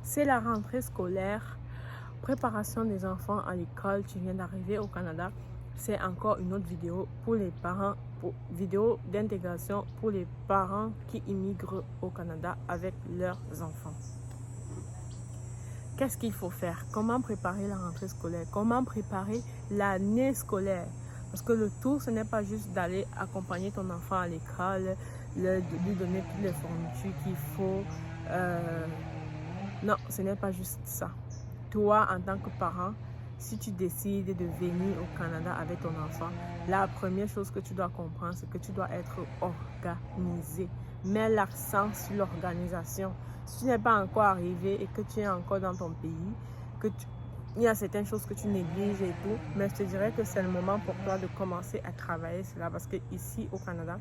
C'est la rentrée scolaire, préparation des enfants à l'école. Tu viens d'arriver au Canada. C'est encore une autre vidéo pour les parents, vidéo d'intégration pour les parents qui immigrent au Canada avec leurs enfants. Qu'est-ce qu'il faut faire? Comment préparer la rentrée scolaire? Comment préparer l'année scolaire? Parce que le tout, ce n'est pas juste d'aller accompagner ton enfant à l'école, lui donner toutes les fournitures qu'il faut. Non, ce n'est pas juste ça. Toi, en tant que parent, si tu décides de venir au Canada avec ton enfant, la première chose que tu dois comprendre, c'est que tu dois être organisé. Mets l'accent sur l'organisation. Si tu n'es pas encore arrivé et que tu es encore dans ton pays, il y a certaines choses que tu négliges et tout, mais je te dirais que c'est le moment pour toi de commencer à travailler cela parce que ici au Canada,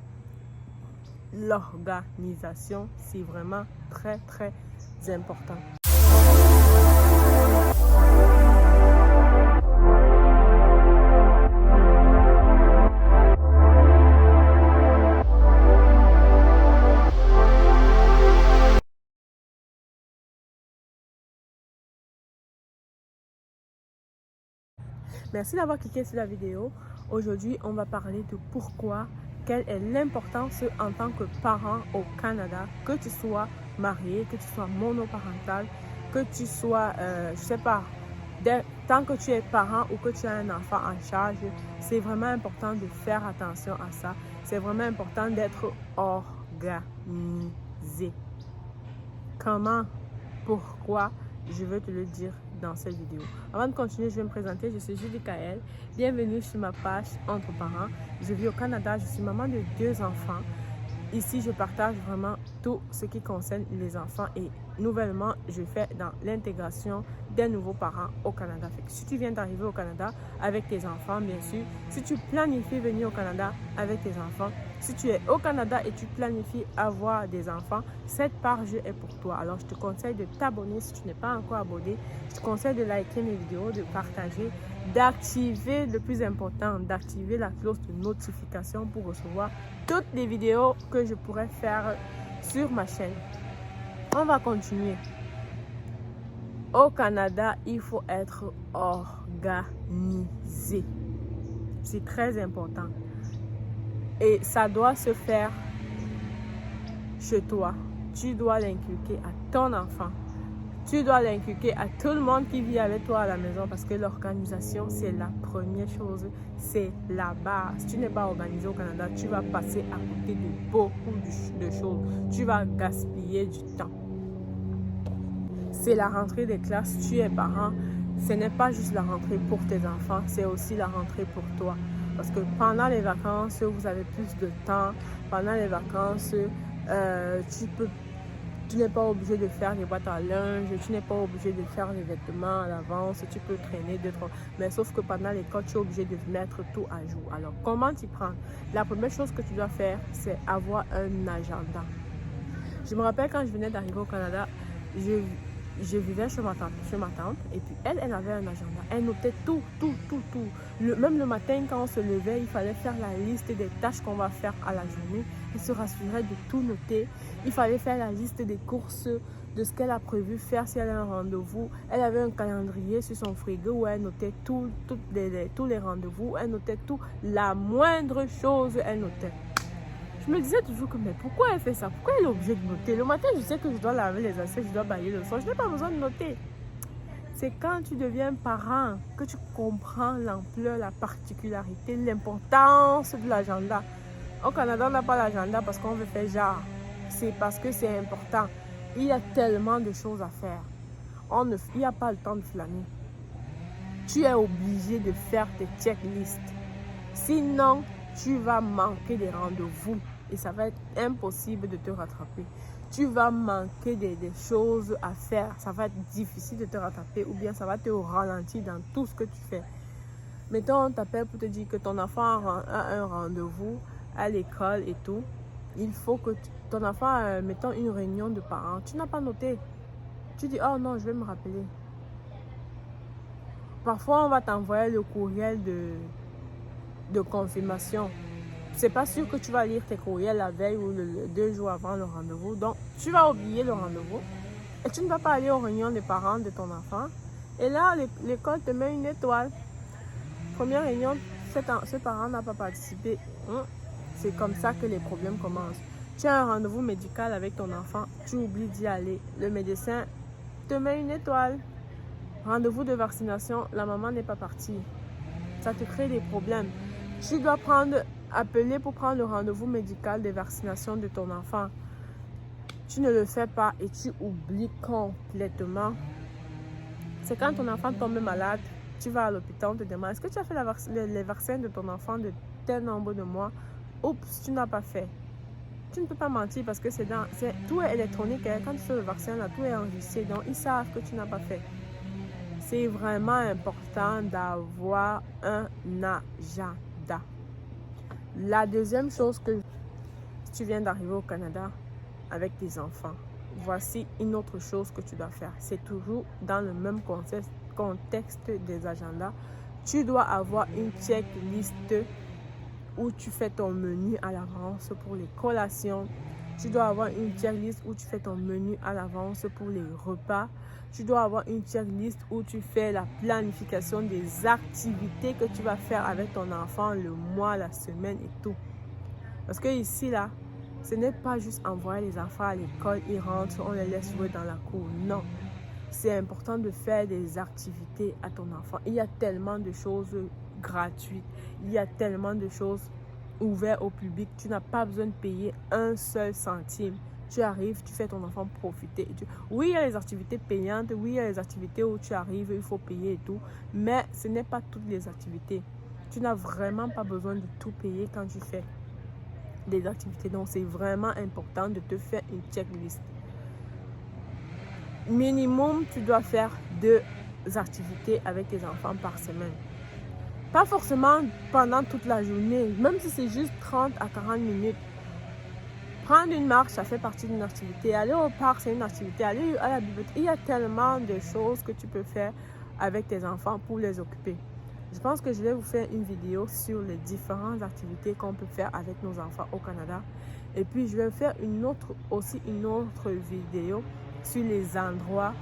l'organisation, c'est vraiment très, très important. Merci d'avoir cliqué sur la vidéo. Aujourd'hui, on va parler de pourquoi, quelle est l'importance en tant que parent au Canada, que tu sois marié, que tu sois monoparental, que tu sois, je sais pas, tant que tu es parent ou que tu as un enfant en charge, c'est vraiment important de faire attention à ça. C'est vraiment important d'être organisé. Comment, pourquoi, je veux te le dire dans cette vidéo. Avant de continuer, je vais me présenter. Je suis Julie Kael. Bienvenue sur ma page Entre parents. Je vis au Canada. Je suis maman de 2 enfants. Ici, je partage vraiment tout ce qui concerne les enfants et nouvellement, je fais dans l'intégration des nouveaux parents au Canada. Si tu viens d'arriver au Canada avec tes enfants, bien sûr, si tu planifies venir au Canada avec tes enfants, si tu es au Canada et tu planifies avoir des enfants, cette page est pour toi. Alors, je te conseille de t'abonner si tu n'es pas encore abonné. Je te conseille de liker mes vidéos, de partager, d'activer, le plus important, d'activer la cloche de notification pour recevoir toutes les vidéos que je pourrais faire sur ma chaîne. On va continuer. Au Canada, il faut être organisé. C'est très important. Et ça doit se faire chez toi. Tu dois l'inculquer à ton enfant. Tu dois l'inculquer à tout le monde qui vit avec toi à la maison parce que l'organisation, c'est la première chose. C'est la base. Si tu n'es pas organisé au Canada, tu vas passer à côté de beaucoup de choses. Tu vas gaspiller du temps. C'est la rentrée des classes. Tu es parent. Ce n'est pas juste la rentrée pour tes enfants, c'est aussi la rentrée pour toi. Parce que pendant les vacances, vous avez plus de temps. Pendant les vacances, tu n'es pas obligé de faire des boîtes à linge, tu n'es pas obligé de faire les vêtements à l'avance, tu peux traîner d'autres. Mais sauf que pendant l'école, tu es obligé de mettre tout à jour. Alors, comment t'y prendre? La première chose que tu dois faire, c'est avoir un agenda. Je me rappelle quand je venais d'arriver au Canada, je vivais chez ma tante et puis elle avait un agenda. Elle notait tout. Même le matin, quand on se levait, il fallait faire la liste des tâches qu'on va faire à la journée. Elle se rassurait de tout noter. Il fallait faire la liste des courses, de ce qu'elle a prévu faire si elle a un rendez-vous. Elle avait un calendrier sur son frigo où elle notait tous les rendez-vous. Elle notait tout. La moindre chose, elle notait. Je me disais toujours que, mais pourquoi elle fait ça? Pourquoi elle est obligée de noter? Le matin, je sais que je dois laver les assiettes, je dois balayer le sol. Je n'ai pas besoin de noter. C'est quand tu deviens parent que tu comprends l'ampleur, la particularité, l'importance de l'agenda. Au Canada, on n'a pas l'agenda parce qu'on veut faire genre. C'est parce que c'est important. Il y a tellement de choses à faire. Il n'y a pas le temps de flâner. Tu es obligé de faire tes checklists. Sinon, tu vas manquer des rendez-vous. Et ça va être impossible de te rattraper. Tu vas manquer des choses à faire. Ça va être difficile de te rattraper ou bien ça va te ralentir dans tout ce que tu fais. Mettons, on t'appelle pour te dire que ton enfant a un rendez-vous à l'école et tout. Il faut que ton enfant mettons une réunion de parents. Tu n'as pas noté. Tu dis, oh non, je vais me rappeler. Parfois, on va t'envoyer le courriel de confirmation. C'est pas sûr que tu vas lire tes courriels la veille ou 2 jours avant le rendez-vous. Donc, tu vas oublier le rendez-vous. Et tu ne vas pas aller aux réunions des parents de ton enfant. Et là, l'école te met une étoile. Première réunion, ce parent n'a pas participé. C'est comme ça que les problèmes commencent. Tu as un rendez-vous médical avec ton enfant, tu oublies d'y aller. Le médecin te met une étoile. Rendez-vous de vaccination, la maman n'est pas partie. Ça te crée des problèmes. Tu dois appeler pour prendre le rendez-vous médical de vaccination de ton enfant. Tu ne le fais pas et tu oublies complètement. C'est quand ton enfant tombe malade, tu vas à l'hôpital, on te demande est-ce que tu as fait les vaccins de ton enfant de tel nombre de mois? Oups, tu n'as pas fait. Tu ne peux pas mentir parce que tout est électronique. Hein. Quand tu fais le vaccin, là, tout est enregistré. Donc, ils savent que tu n'as pas fait. C'est vraiment important d'avoir un agenda. La deuxième chose que si tu viens d'arriver au Canada avec tes enfants, voici une autre chose que tu dois faire. C'est toujours dans le même contexte des agendas. Tu dois avoir une checklist où tu fais ton menu à l'avance pour les collations. Tu dois avoir une checklist où tu fais ton menu à l'avance pour les repas. Tu dois avoir une checklist où tu fais la planification des activités que tu vas faire avec ton enfant le mois, la semaine et tout. Parce que ici, là, ce n'est pas juste envoyer les enfants à l'école, ils rentrent, on les laisse jouer dans la cour. Non. C'est important de faire des activités à ton enfant. Il y a tellement de choses gratuites. Il y a tellement de choses ouvertes au public. Tu n'as pas besoin de payer un seul centime. Tu arrives, tu fais ton enfant profiter. Oui, il y a les activités payantes. Oui, il y a les activités où tu arrives, il faut payer et tout. Mais ce n'est pas toutes les activités. Tu n'as vraiment pas besoin de tout payer quand tu fais des activités. Donc, c'est vraiment important de te faire une checklist. Minimum, tu dois faire 2 activités avec tes enfants par semaine. Pas forcément pendant toute la journée, même si c'est juste 30 à 40 minutes. Prendre une marche, ça fait partie d'une activité. Aller au parc, c'est une activité. Aller à la bibliothèque, il y a tellement de choses que tu peux faire avec tes enfants pour les occuper. Je pense que je vais vous faire une vidéo sur les différentes activités qu'on peut faire avec nos enfants au Canada. Et puis, je vais faire une autre vidéo sur les endroits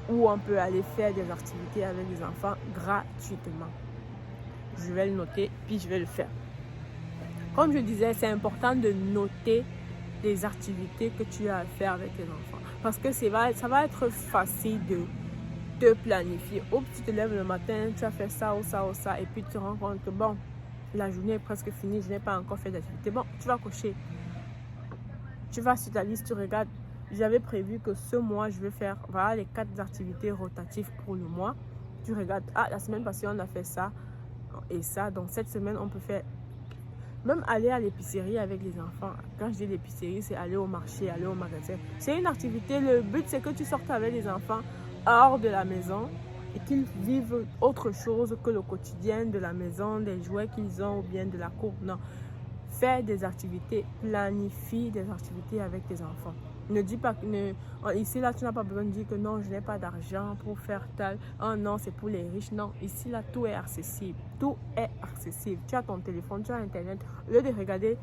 où on peut aller faire des activités avec les enfants gratuitement. Je vais le noter, puis je vais le faire. Comme je disais, c'est important de noter les activités que tu as à faire avec tes enfants. Parce que ça va être facile de te planifier. Oups, tu te lèves le matin, tu as fait ça ou ça ou ça, et puis tu te rends compte que bon, la journée est presque finie, je n'ai pas encore fait d'activité. Bon, tu vas cocher. Tu vas sur ta liste, tu regardes. J'avais prévu que ce mois, je vais faire voilà, les 4 activités rotatives pour le mois. Tu regardes, la semaine passée, on a fait ça et ça. Donc, cette semaine, on peut faire même aller à l'épicerie avec les enfants. Quand je dis l'épicerie, c'est aller au marché, aller au magasin. C'est une activité. Le but, c'est que tu sortes avec les enfants hors de la maison et qu'ils vivent autre chose que le quotidien de la maison, des jouets qu'ils ont ou bien de la cour. Non. Fais des activités, planifie des activités avec tes enfants. Ne dis pas que ici là tu n'as pas besoin de dire que non, je n'ai pas d'argent pour faire tel. Oh non, c'est pour les riches. Non, ici là tout est accessible. Tout est accessible. Tu as ton téléphone, tu as internet. Au lieu de regarder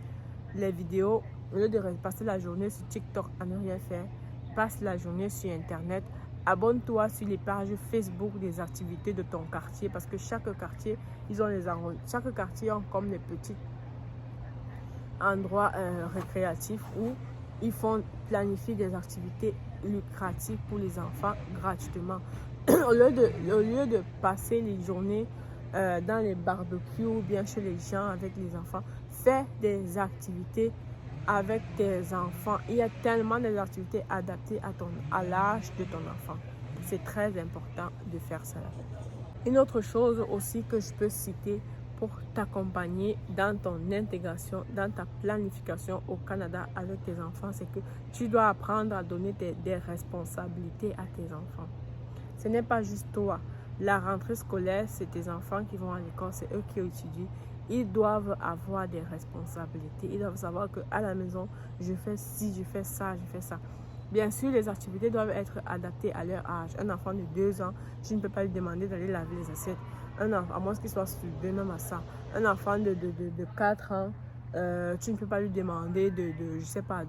les vidéos, au lieu de passer la journée sur TikTok à ne rien faire, passe la journée sur internet. Abonne-toi sur les pages Facebook des activités de ton quartier parce que chaque quartier, chaque quartier a comme des petits endroits récréatifs où ils font planifier des activités lucratives pour les enfants gratuitement. Au lieu de passer les journées dans les barbecues ou bien chez les gens avec les enfants, fais des activités avec tes enfants. Il y a tellement d'activités adaptées à l'âge de ton enfant. C'est très important de faire cela. Une autre chose aussi que je peux citer pour t'accompagner dans ton intégration, dans ta planification au Canada avec tes enfants, c'est que tu dois apprendre à donner des responsabilités à tes enfants. Ce n'est pas juste toi. La rentrée scolaire, c'est tes enfants qui vont à l'école, c'est eux qui étudient. Ils doivent avoir des responsabilités. Ils doivent savoir qu'à la maison, je fais ci, je fais ça, je fais ça. Bien sûr, les activités doivent être adaptées à leur âge. Un enfant de 2 ans, tu ne peux pas lui demander d'aller laver les assiettes. Un enfant, à moins qu'il soit soudé même à ça. Un enfant de 4 ans, Tu ne peux pas lui demander je sais pas,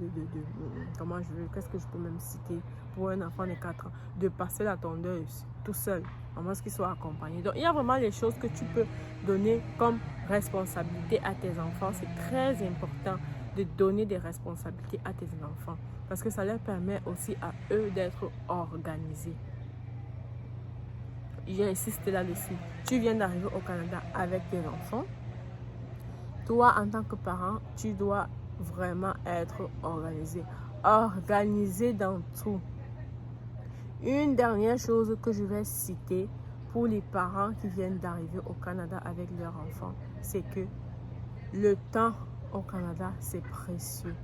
comment qu'est-ce que je peux même citer pour un enfant de 4 ans, de passer la tondeuse tout seul, à moins qu'il soit accompagné. Donc, il y a vraiment les choses que tu peux donner comme responsabilité à tes enfants. C'est très important de donner des responsabilités à tes enfants parce que ça leur permet aussi à eux d'être organisés. J'ai insisté là-dessus. Tu viens d'arriver au Canada avec tes enfants. Toi, en tant que parent, tu dois vraiment être organisé. Organisé dans tout. Une dernière chose que je vais citer pour les parents qui viennent d'arriver au Canada avec leurs enfants, c'est que le temps au Canada, c'est précieux.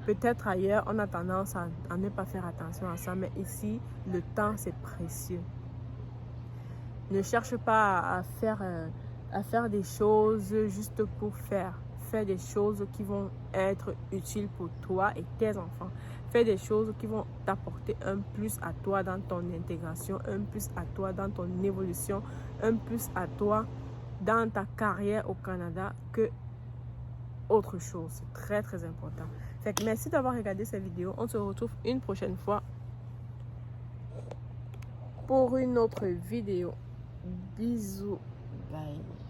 Peut-être ailleurs, on a tendance à ne pas faire attention à ça, mais ici, le temps, c'est précieux. Ne cherche pas à faire des choses juste pour faire. Fais des choses qui vont être utiles pour toi et tes enfants. Fais des choses qui vont t'apporter un plus à toi dans ton intégration, un plus à toi dans ton évolution, un plus à toi dans ta carrière au Canada que autre chose. C'est très, très important. Fait que merci d'avoir regardé cette vidéo. On se retrouve une prochaine fois pour une autre vidéo. Bisous. Bye.